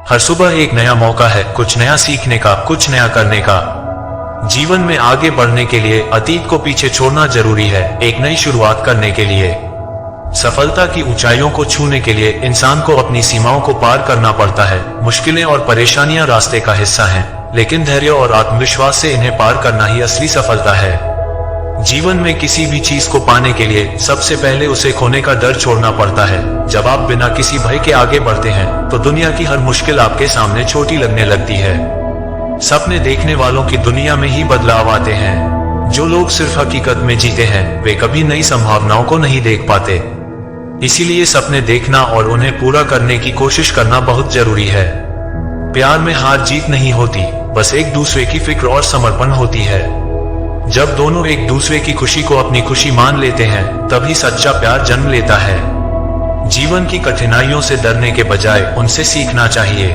हर सुबह एक नया मौका है, कुछ नया सीखने का, कुछ नया करने का। जीवन में आगे बढ़ने के लिए अतीत को पीछे छोड़ना जरूरी है, एक नई शुरुआत करने के लिए। सफलता की ऊंचाइयों को छूने के लिए इंसान को अपनी सीमाओं को पार करना पड़ता है। मुश्किलें और परेशानियां रास्ते का हिस्सा हैं, लेकिन धैर्य और आत्मविश्वास से इन्हें पार करना ही असली सफलता है। जीवन में किसी भी चीज को पाने के लिए सबसे पहले उसे खोने का डर छोड़ना पड़ता है। जब आप बिना किसी भय के आगे बढ़ते हैं तो दुनिया की हर मुश्किल आपके सामने छोटी लगने लगती है। सपने देखने वालों की दुनिया में ही बदलाव आते हैं। जो लोग सिर्फ हकीकत में जीते हैं वे कभी नई संभावनाओं को नहीं देख पाते। इसीलिए सपने देखना और उन्हें पूरा करने की कोशिश करना बहुत जरूरी है। प्यार में हार जीत नहीं होती, बस एक दूसरे की फिक्र और समर्पण होती है। जब दोनों एक दूसरे की खुशी को अपनी खुशी मान लेते हैं तभी सच्चा प्यार जन्म लेता है। जीवन की कठिनाइयों से डरने के बजाय उनसे सीखना चाहिए।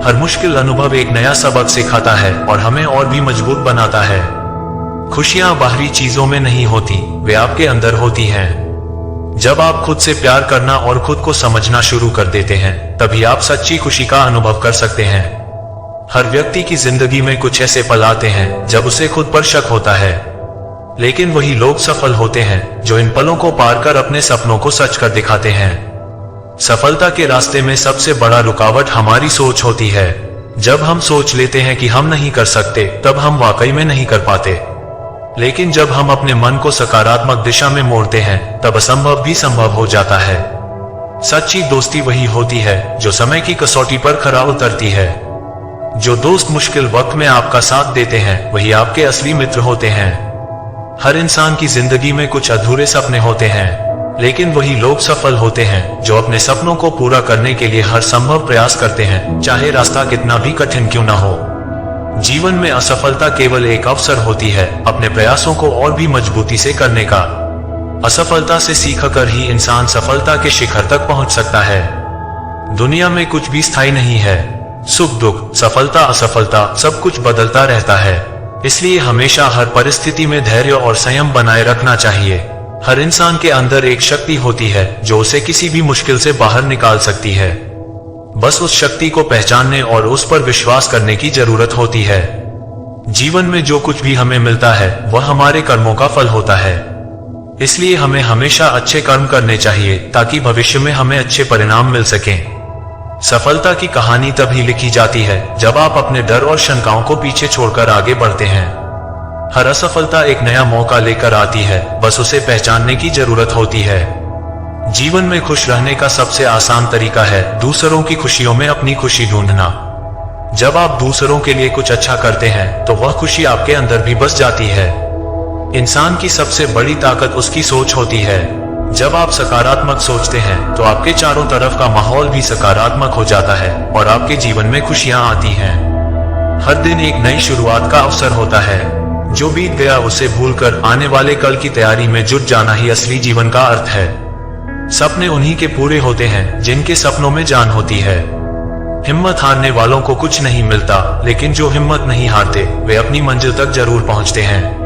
हर मुश्किल अनुभव एक नया सबक सिखाता है और हमें और भी मजबूत बनाता है। खुशियां बाहरी चीजों में नहीं होती, वे आपके अंदर होती हैं। जब आप खुद से प्यार करना और खुद को समझना शुरू कर देते हैं तभी आप सच्ची खुशी का अनुभव कर सकते हैं। हर व्यक्ति की जिंदगी में कुछ ऐसे पल आते हैं जब उसे खुद पर शक होता है, लेकिन वही लोग सफल होते हैं जो इन पलों को पार कर अपने सपनों को सच कर दिखाते हैं। सफलता के रास्ते में सबसे बड़ा रुकावट हमारी सोच होती है। जब हम सोच लेते हैं कि हम नहीं कर सकते तब हम वाकई में नहीं कर पाते। लेकिन जब हम अपने मन को सकारात्मक दिशा में मोड़ते हैं तब असंभव भी संभव हो जाता है। सच्ची दोस्ती वही होती है जो समय की कसौटी पर खरा उतरती है। जो दोस्त मुश्किल वक्त में आपका साथ देते हैं वही आपके असली मित्र होते हैं। हर इंसान की जिंदगी में कुछ अधूरे सपने होते हैं, लेकिन वही लोग सफल होते हैं जो अपने सपनों को पूरा करने के लिए हर संभव प्रयास करते हैं, चाहे रास्ता कितना भी कठिन क्यों ना हो। जीवन में असफलता केवल एक अवसर होती है अपने प्रयासों को और भी मजबूती से करने का। असफलता से सीखकर ही इंसान सफलता के शिखर तक पहुंच सकता है। दुनिया में कुछ भी स्थायी नहीं है। सुख दुख, सफलता असफलता, सब कुछ बदलता रहता है। इसलिए हमेशा हर परिस्थिति में धैर्य और संयम बनाए रखना चाहिए। हर इंसान के अंदर एक शक्ति होती है जो उसे किसी भी मुश्किल से बाहर निकाल सकती है। बस उस शक्ति को पहचानने और उस पर विश्वास करने की जरूरत होती है। जीवन में जो कुछ भी हमें मिलता है वह हमारे कर्मों का फल होता है। इसलिए हमें हमेशा अच्छे कर्म करने चाहिए ताकि भविष्य में हमें अच्छे परिणाम मिल सकें। सफलता की कहानी तभी लिखी जाती है जब आप अपने डर और शंकाओं को पीछे छोड़कर आगे बढ़ते हैं। हर असफलता एक नया मौका लेकर आती है, बस उसे पहचानने की जरूरत होती है। जीवन में खुश रहने का सबसे आसान तरीका है दूसरों की खुशियों में अपनी खुशी ढूंढना। जब आप दूसरों के लिए कुछ अच्छा करते हैं तो वह खुशी आपके अंदर भी बस जाती है। इंसान की सबसे बड़ी ताकत उसकी सोच होती है। जब आप सकारात्मक सोचते हैं तो आपके चारों तरफ का माहौल भी सकारात्मक हो जाता है और आपके जीवन में खुशियां आती हैं। हर दिन एक नई शुरुआत का अवसर होता है। जो बीत गया उसे भूलकर आने वाले कल की तैयारी में जुट जाना ही असली जीवन का अर्थ है। सपने उन्हीं के पूरे होते हैं जिनके सपनों में जान होती है। हिम्मत हारने वालों को कुछ नहीं मिलता, लेकिन जो हिम्मत नहीं हारते वे अपनी मंजिल तक जरूर पहुंचते हैं।